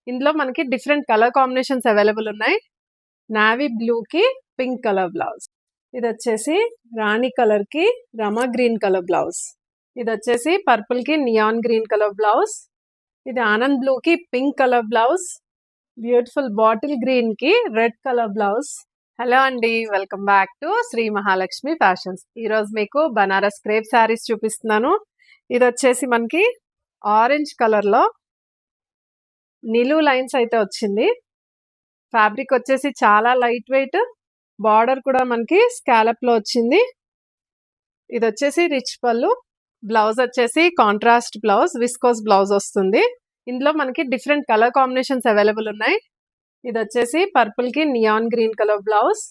ఇందులో మనకి different colour combinations available ఉన్నాయి. నావీ బ్లూ కి పింక్ కలర్ బ్లౌజ్. ఇది వచ్చేసి రాణి కలర్ కి రమా గ్రీన్ కలర్ బ్లౌజ్. ఇది వచ్చేసి పర్పుల్ కి నియాన్ గ్రీన్ కలర్ బ్లౌజ్. ఇది ఆనంద్ బ్లూ కి pink colour blouse. Beautiful bottle green కి రెడ్ కలర్ బ్లౌజ్. హలో అండి, welcome back to Shri Mahalakshmi Fashions. ఈరోజు మీకు బనారస్ క్రేప్ శారీస్ చూపిస్తున్నాను. ఇది వచ్చేసి మనకి ఆరెంజ్ కలర్లో నిలువు లైన్స్ అయితే వచ్చింది. ఫ్యాబ్రిక్ వచ్చేసి చాలా లైట్ వెయిట్, బార్డర్ కూడా మనకి స్కాలప్ లో వచ్చింది. ఇది వచ్చేసి రిచ్ పళ్ళు. బ్లౌజ్ వచ్చేసి కాంట్రాస్ట్ బ్లౌజ్, విస్కోస్ బ్లౌజ్ వస్తుంది. ఇందులో మనకి డిఫరెంట్ కలర్ కాంబినేషన్స్ అవైలబుల్ ఉన్నాయి. ఇది వచ్చేసి పర్పుల్ కి నియాన్ గ్రీన్ కలర్ బ్లౌజ్.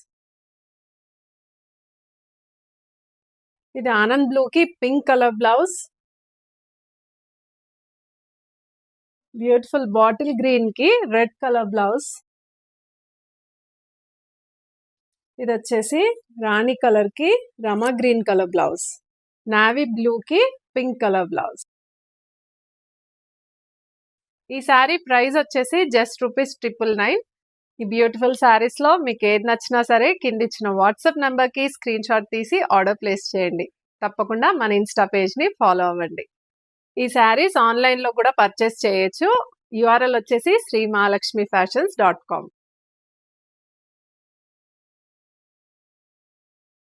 ఇది ఆనంద్ బ్లూ కి pink colour blouse. Beautiful bottle green కి రెడ్ కలర్ బ్లౌజ్. ఇది వచ్చేసి రాణి కలర్ కి Rama green colour blouse. Navy blue కి పింక్ కలర్ బ్లౌజ్. ఈ శారీ ప్రైస్ వచ్చేసి జస్ట్ ₹999. ఈ బ్యూటిఫుల్ శారీస్ లో మీకు ఏది నచ్చినా సరే కింద ఇచ్చిన వాట్సాప్ నెంబర్ కి స్క్రీన్ షాట్ తీసి ఆర్డర్ ప్లేస్ చేయండి. తప్పకుండా మన ఇన్స్టా పేజ్ ని ఫాలో అవ్వండి. ఈ శారీస్ ఆన్లైన్ లో కూడా పర్చేస్ చేయొచ్చు. URL వచ్చేసి srimahalakshmifashions.com.